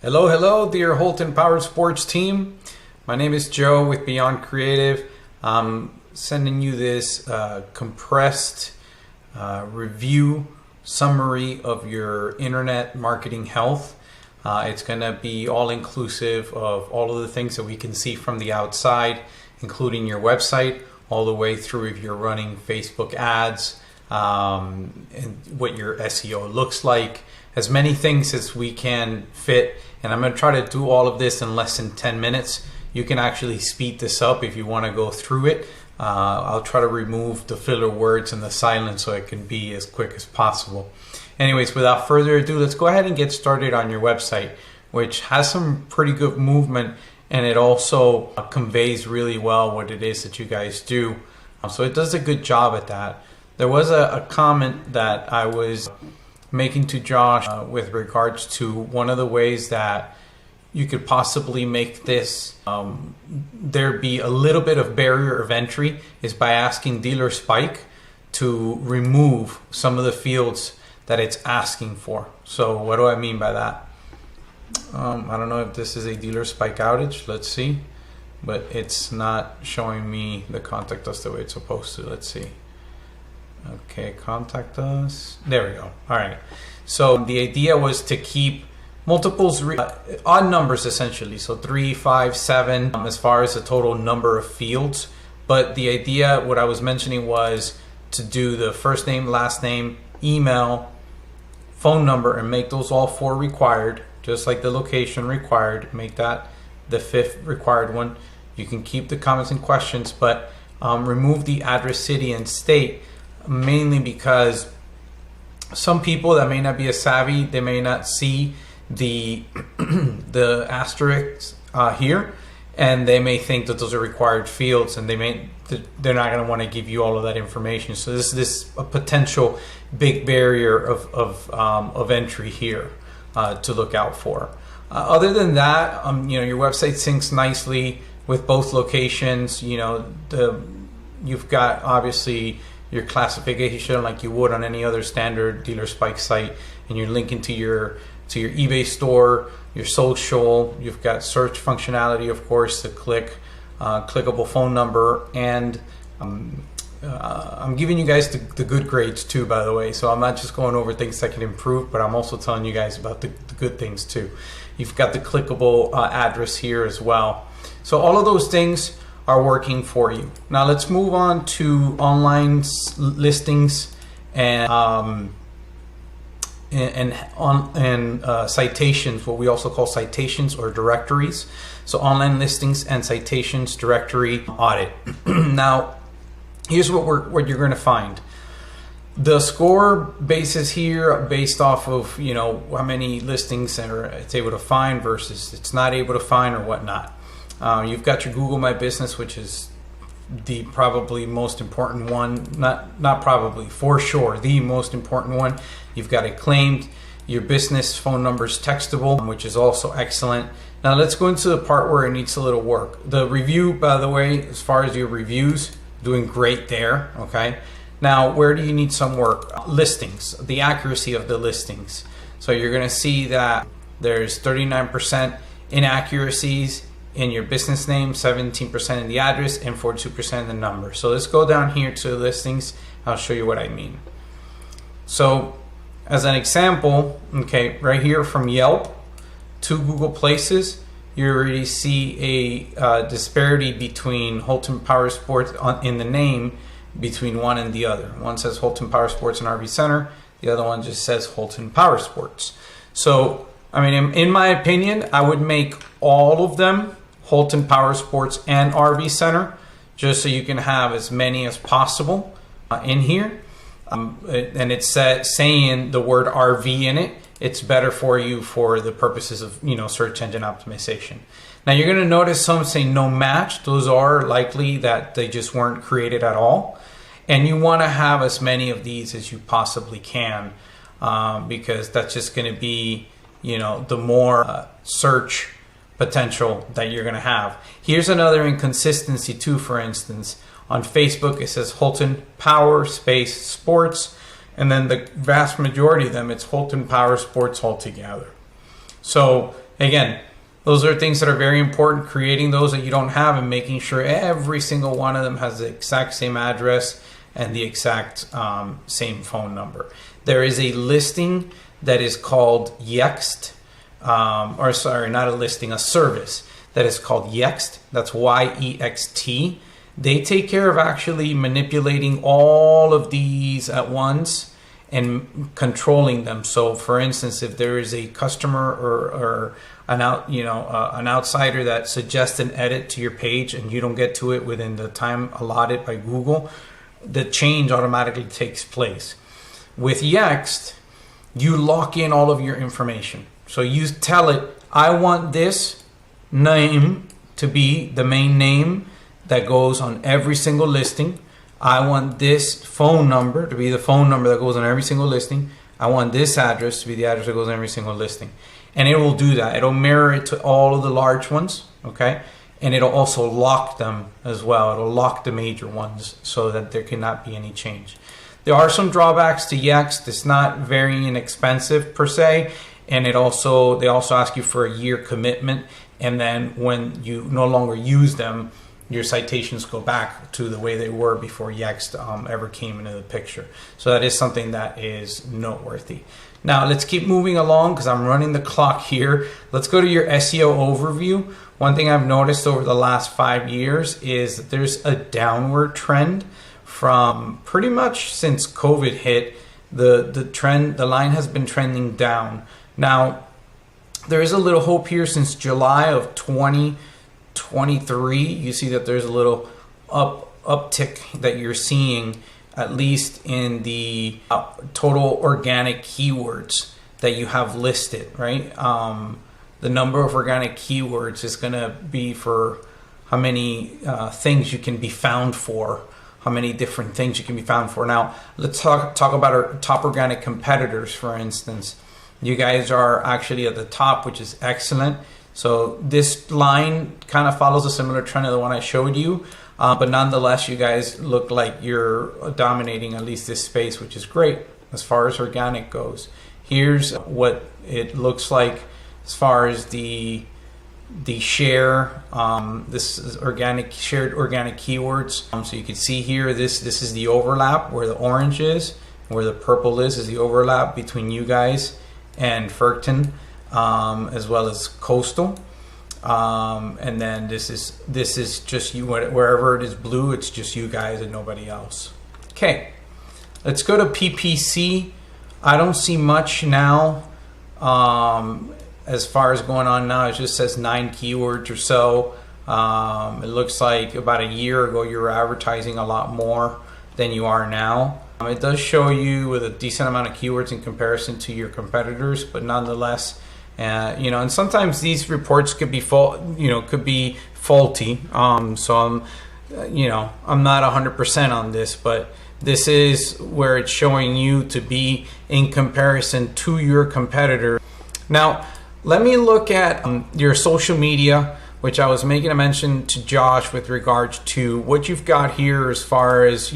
Hello, dear Houlton Powersports team. My name is Joe with Beyond Creative. I'm sending you this compressed review summary of your internet marketing health. It's going to be all inclusive of all of the things that we can see from the outside, including your website, all the way through if you're running Facebook ads, and what your SEO looks like. As many things as we can fit, and I'm going to try to do all of this in less than 10 minutes. You can actually speed this up if you want to go through it. I'll try to remove the filler words and the silence so it can be as quick as possible. Anyways, without further ado, let's go ahead and get started on your website, which has some pretty good movement, and it also conveys really well what it is that you guys do. So it does a good job at that. There was a comment that I was making to Josh with regards to one of the ways that you could possibly make this there be a little bit of barrier of entry is by asking Dealer Spike to remove some of the fields that it's asking for. So what do I mean by that? I don't know if this is a Dealer Spike outage. Let's see, but it's not showing me the contact us the way it's supposed to. Let's see. Okay, contact us. There we go. All right. So the idea was to keep multiples, odd numbers essentially. So 3, 5, 7 as far as the total number of fields. But the idea, what I was mentioning, was to do the first name, last name, email, phone number, and make those all 4 required, just like the location required. Make that the 5th required one. You can keep the comments and questions, but remove the address, city, and state. Mainly because some people that may not be as savvy, they may not see the asterisks here, and they may think that those are required fields, and they're not going to want to give you all of that information. So this a potential big barrier of entry here to look out for. Other than that, your website syncs nicely with both locations. You've got obviously your classification like you would on any other standard Dealer Spike site, and you're linking to your eBay store, your social. You've got search functionality, of course, to clickable phone number, and I'm giving you guys the good grades too, by the way. So I'm not just going over things that can improve, but I'm also telling you guys about the good things too. You've got the clickable address here as well. So all of those things are working for you. Now let's move on to online listings and citations, what we also call citations or directories. So online listings and citations directory audit. Now here's what you're going to find. The score basis here based off of how many listings it's able to find versus it's not able to find or whatnot. You've got your Google My Business, which is the probably most important one, not probably, for sure, the most important one. You've got it claimed. Your business phone number is textable, which is also excellent. Now let's go into the part where it needs a little work. The review, by the way, as far as your reviews, doing great there, okay? Now, where do you need some work? Listings, the accuracy of the listings. So you're gonna see that there's 39% inaccuracies in your business name, 17% in the address, and 42% in the number. So let's go down here to the listings. I'll show you what I mean. So as an example, okay, right here from Yelp to Google Places, you already see a disparity between Houlton Powersports in the name between one and the other. One says Houlton Powersports and RV Center. The other one just says Houlton Powersports. So, I mean, in my opinion, I would make all of them Houlton Powersports and RV Center, just so you can have as many as possible in here. And it's saying the word RV in it. It's better for you for the purposes of search engine optimization. Now you're going to notice some say no match. Those are likely that they just weren't created at all. And you want to have as many of these as you possibly can, because that's just going to be the more search potential that you're going to have. Here's another inconsistency too. For instance, on Facebook it says Houlton Power Space Sports, and then the vast majority of them it's Houlton Power Sports altogether. So again, those are things that are very important, creating those that you don't have and making sure every single one of them has the exact same address and the exact same phone number. There is a listing that is called Yext, or sorry, not a listing, a service that is called Yext. That's Y-E-X-T. They take care of actually manipulating all of these at once and controlling them. So, for instance, if there is a customer or an outsider that suggests an edit to your page and you don't get to it within the time allotted by Google, the change automatically takes place. With Yext, you lock in all of your information. So you tell it, I want this name to be the main name that goes on every single listing. I want this phone number to be the phone number that goes on every single listing. I want this address to be the address that goes on every single listing. And it will do that. It'll mirror it to all of the large ones, okay? And it'll also lock them as well. It'll lock the major ones so that there cannot be any change. There are some drawbacks to Yext. It's not very inexpensive per se. And they also ask you for a year commitment. And then when you no longer use them, your citations go back to the way they were before Yext ever came into the picture. So that is something that is noteworthy. Now let's keep moving along because I'm running the clock here. Let's go to your SEO overview. One thing I've noticed over the last 5 years is that there's a downward trend from pretty much since COVID hit. The line has been trending down. Now there is a little hope here since July of 2023. You see that there's a little uptick that you're seeing, at least in the total organic keywords that you have listed, right? The number of organic keywords is going to be for how many things you can be found for, how many different things you can be found for. Now, let's talk about our top organic competitors, for instance. You guys are actually at the top, which is excellent. So this line kind of follows a similar trend to the one I showed you. But nonetheless, you guys look like you're dominating at least this space, which is great as far as organic goes. Here's what it looks like as far as the share. This is shared organic keywords. So you can see here, this is the overlap where the orange is, where the purple is the overlap between you guys and Fergton, as well as Coastal. And then this is just you, wherever it is blue, it's just you guys and nobody else. Okay, let's go to PPC. I don't see much now as far as going on now. It just says 9 keywords or so. It looks like about a year ago you were advertising a lot more than you are now. It does show you with a decent amount of keywords in comparison to your competitors, but nonetheless, and sometimes these reports could be faulty. So I'm not 100% on this, but this is where it's showing you to be in comparison to your competitor. Now, let me look at your social media, which I was making a mention to Josh with regards to what you've got here as far as,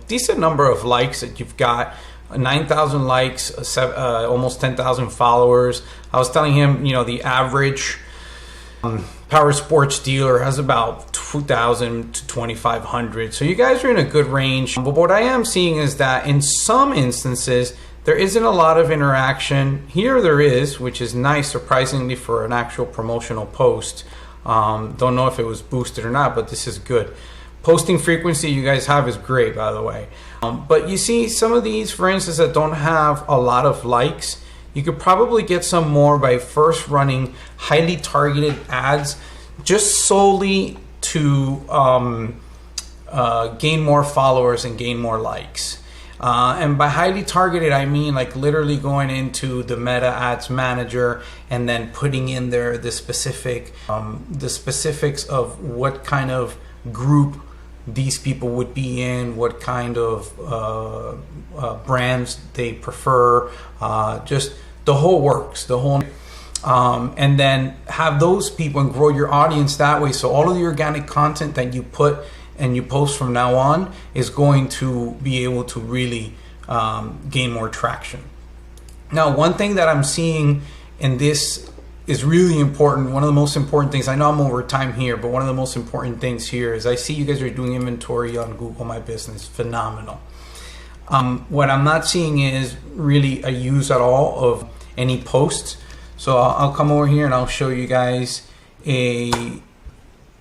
decent number of likes that you've got. 9,000 likes, almost 10,000 followers. I was telling him, the average Powersports dealer has about 2,000 to 2,500. So you guys are in a good range. But what I am seeing is that in some instances, there isn't a lot of interaction. Here there is, which is nice, surprisingly, for an actual promotional post. Don't know if it was boosted or not, but this is good. Posting frequency you guys have is great, by the way. But you see some of these, for instance, that don't have a lot of likes, you could probably get some more by first running highly targeted ads just solely to gain more followers and gain more likes. And by highly targeted, I mean like literally going into the Meta Ads Manager and then putting in there the specifics of what kind of group these people would be in, what kind of brands they prefer, just the whole works, and then have those people and grow your audience that way. So all of the organic content that you put and you post from now on is going to be able to really gain more traction. Now, one thing that I'm seeing in this is really important. One of the most important things, I know I'm over time here, but one of the most important things here is I see you guys are doing inventory on Google My Business. Phenomenal. What I'm not seeing is really a use at all of any posts. So I'll come over here and I'll show you guys a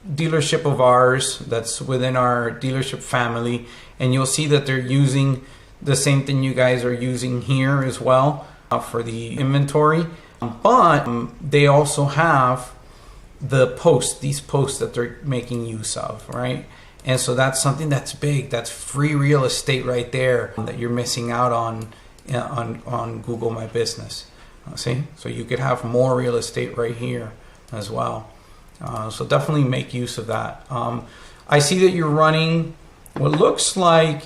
dealership of ours that's within our dealership family, and you'll see that they're using the same thing you guys are using here as well for the inventory. But they also have the posts, these posts that they're making use of, right? And so that's something that's big. That's free real estate right there that you're missing out on Google My Business. See? So you could have more real estate right here as well. So definitely make use of that. I see that you're running what looks like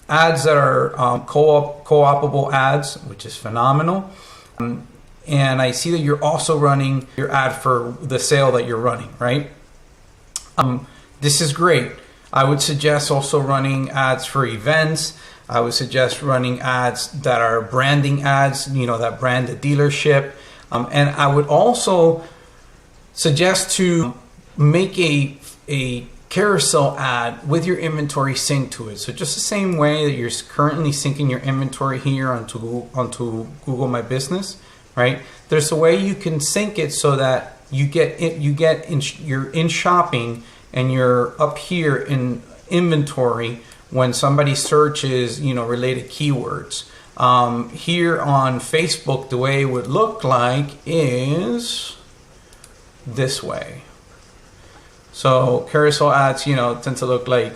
ads that are co-opable ads, which is phenomenal. And I see that you're also running your ad for the sale that you're running, right? This is great. I would suggest also running ads for events. I would suggest running ads that are branding ads, that brand the dealership. And I would also suggest to make a carousel ad with your inventory synced to it. So just the same way that you're currently syncing your inventory here onto Google My Business, right? There's a way you can sync it so that you're in shopping and you're up here in inventory when somebody searches, related keywords. Here on Facebook, the way it would look like is this way. So carousel ads, tend to look like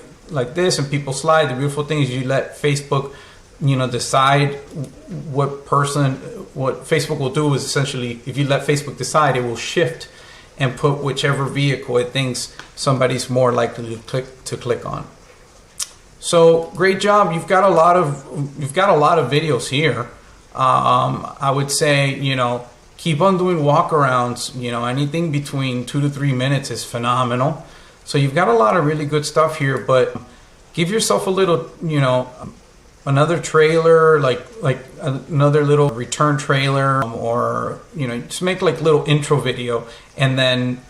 this, and people slide. The beautiful thing is you let Facebook, decide what Facebook will do is essentially, if you let Facebook decide, it will shift and put whichever vehicle it thinks somebody's more likely to click on. So great job. You've got a lot of videos here. I would say, keep on doing walkarounds. Anything between 2 to 3 minutes is phenomenal. So you've got a lot of really good stuff here, but give yourself a little, another trailer, like another little return trailer, or just make like little intro video, and then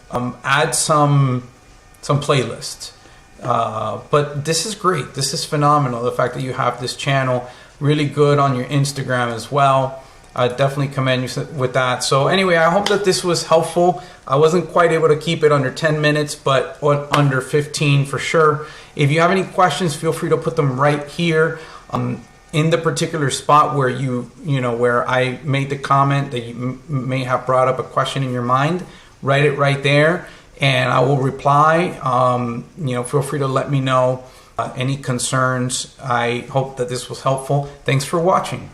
add some playlists. But this is great. This is phenomenal. The fact that you have this channel, really good on your Instagram as well. I definitely commend you with that. So anyway, I hope that this was helpful. I wasn't quite able to keep it under 10 minutes, but under 15 for sure. If you have any questions, feel free to put them right here in the particular spot where where I made the comment that you may have brought up a question in your mind. Write it right there, and I will reply. Feel free to let me know any concerns. I hope that this was helpful. Thanks for watching.